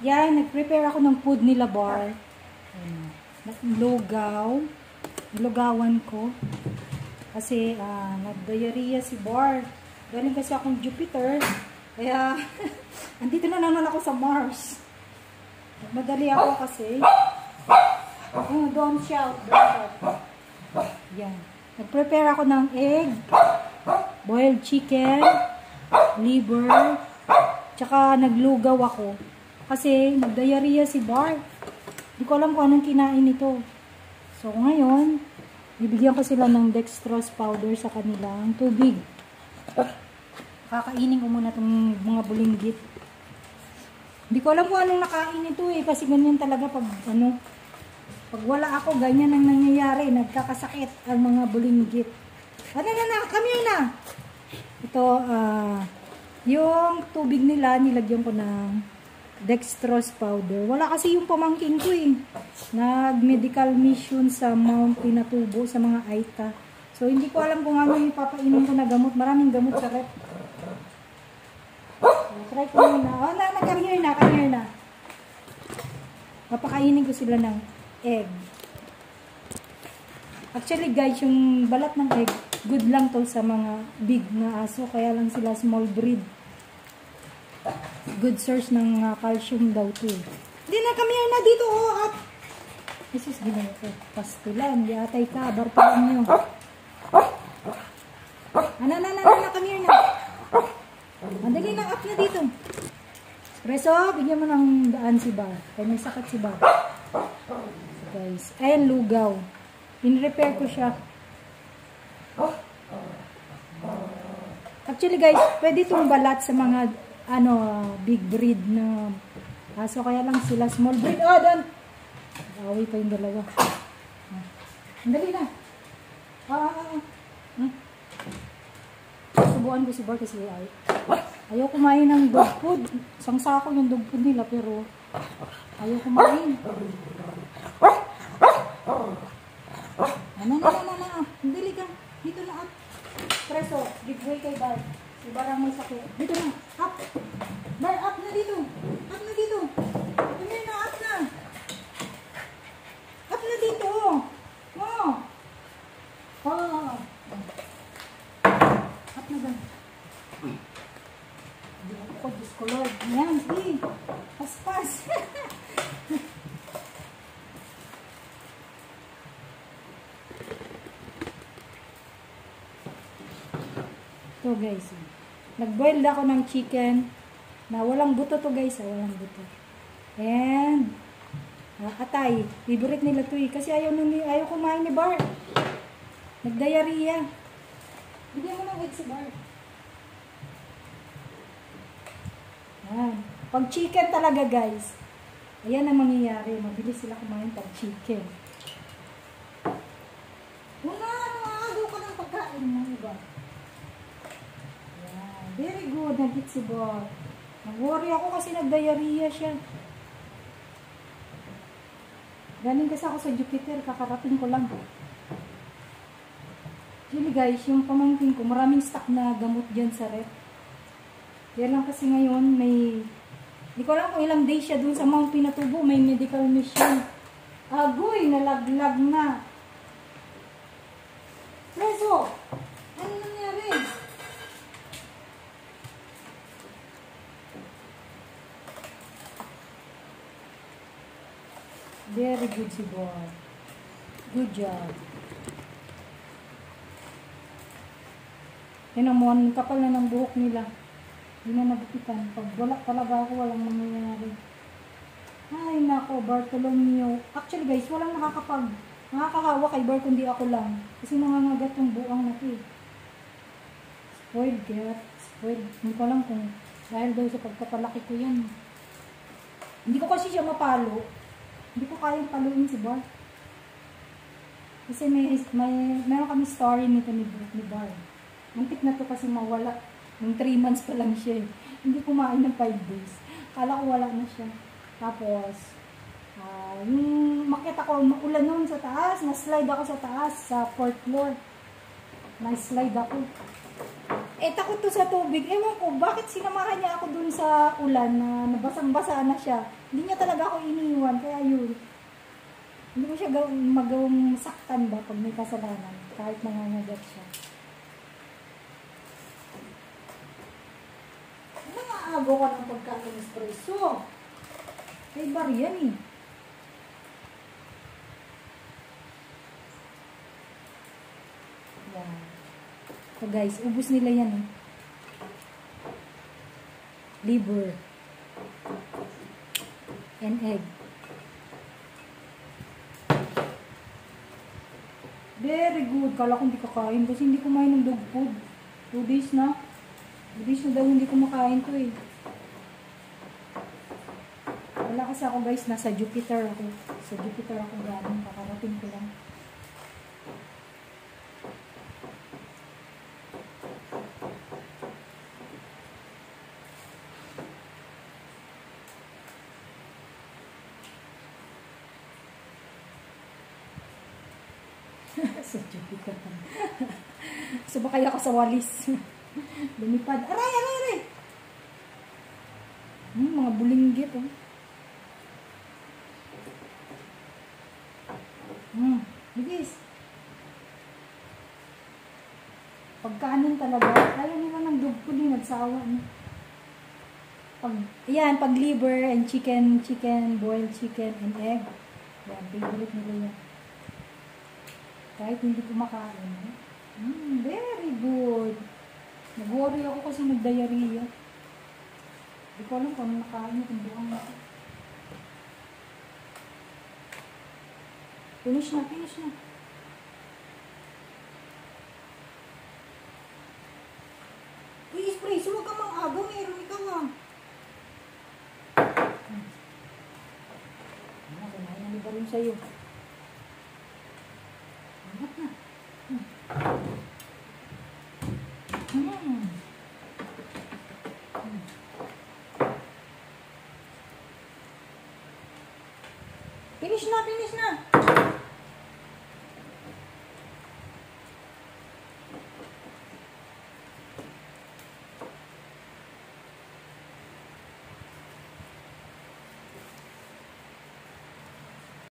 Yan, nag-prepare ako ng food nila bar. Lugaw. Lugawan ko. Kasi, nag-diarrhea si Bar. Galing kasi akong Jupiter. Kaya, andito na naman ako sa Mars. Madali ako kasi. Don't shout. Yan. Nag-prepare ako ng egg, boiled chicken, liver, tsaka naglugaw ako. Kasi, nag-diarrhea si Bar. Hindi ko alam kung anong kinain nito. So, ngayon, bibigyan ko sila ng dextrose powder sa kanilang tubig. Kakainin ko muna itong mga bulinggit. Hindi ko alam kung anong nakain ito eh. Kasi ganyan talaga pag pag wala ako, ganyan ang nangyayari. Nagkakasakit ang mga bulinggit. Come here na. Ito, yung tubig nila, nilagyan ko ng dextrose powder. Wala kasi yung pamangkin ko eh. Nag-medical mission sa Mount Pinatubo, sa mga Aita. So, hindi ko alam kung ano yung papainom ko na gamot. Maraming gamot sa rep. So, try ko muna. Come here na. Papakainin ko sila ng egg. Actually guys, yung balat ng egg, good lang to sa mga big na aso. Kaya lang sila small breed. Good source ng calcium daw to. Hindi na, come here na dito. At Jesus, ginawa ko. Pastulan. Di atay ka. Bartulan nyo. Come here na. Andali na, up na dito. Espresso, bigyan mo ng daan si Bar. Kaya may sakit si Bar. So guys, ayan lugaw. In-repair ko siya. Actually guys, pwede itong balat sa mga big breed na aso. Kaya lang sila small breed. Doon! Away pa yung dalawa. Andali na. Subuan ko si Bar kasi ayaw kumain ng dog food. Isang sako yung dog food nila pero ayaw kumain. Dali ka. Dito na up. Preso, give way kay Bar. Si Bar ang may sakit. Dito na. Up. Bar, up na dito. Up na dito. Come na, up na. Up na dito. Up na ba? Hindi ako, Diyos ko Lord. Yan, sige. Paspas. Ito guys. Nag-boil ako ng chicken na walang buto to guys. Walang buto. And atay. Favorite nila to eh. Kasi ayaw kumain ni Bar. Nag-diarrhea. Bigyan mo ng egg si Bar. Yan. Pag chicken talaga guys. Ayan ang mangyayari. Mabilis sila kumain pag chicken. Agaw ka ng pagkain mo, iba. Yan. Very good. Nag-eat si Bar. Nag-worry ako kasi nag-diarrhea siya. Galing kasi ako sa Jupiter. Kakarating ko lang. Actually guys, yung pamangkin ko, maraming stock na gamot dyan sa rep. Kaya lang kasi ngayon, hindi ko alam kung ilang days siya dun sa Mount Pinatubo, may medical mission. Agoy, nalaglag na. Preso! Ano nangyari? Very good si Boy. Good job. Yan naman, kapal na ng buhok nila. Hindi na nagupitan. Pag wala talaga ako, walang mangyayari. Ay, nako, Bartolomeo. Actually guys, walang nakakahawa kay Bart, kundi ako lang. Kasi nangangagat yung buang na ito eh. Spoiled cat. Spoiled. Hindi ko alam kung dahil daw sa pagpapalaki ko yan. Hindi ko kasi siya mapalo. Hindi ko kayang paluin si Bart. Kasi meron kami story nito ni Bart. Muntik na to kasi mawala. Nung 3 months pa lang siya. Hindi kumain ng 5 days. Kala ko wala na siya. Tapos, yung makita ko, maulan noon sa taas. Na-slide ako sa taas, sa 4th floor. Na-slide ako. Eh, takot to sa tubig. Ewan ko, bakit sinamahan niya ako dun sa ulan na nabasang-basa na siya. Hindi niya talaga ako iniwan, kaya yun. Hindi ko siya magawang saktan ba pag may kasalanan, kahit nangangagat siya. Nangaagaw ka ng pagkain espresso. May bar yan eh. Yan. So guys, ubus nila yan eh. Liver. And egg. Very good. Kala ko hindi kakain kasi hindi kumain ng dog food. 2 days na. 2 days na daw hindi kumakain to eh. Wala kasi ako guys. Nasa Jupiter ako. Sa Jupiter ako galing. Kakarating ko lang. Sa Jupiter. Subakay ako sa walis. Lumipad. Aray, aray, aray! Mga bulinggit, oh. Bigis. Pagkaanin talaga. Ayaw nila ng dog food din. Nagsawa, no? Ayan, pag liver and chicken, boiled chicken and egg. Ayan, favorite nila yan. Kahit hindi kumakain. Very good. Nag-worry ako kasi nag-diarrhea. Hindi ko alam kung ano nakain kung buhang ako. Finish na, finish na. Uy, spray, huwag ka mang agaw. Meron ikaw ah. Kumain na liba rin sa'yo. Angat na. Finish na, finish na.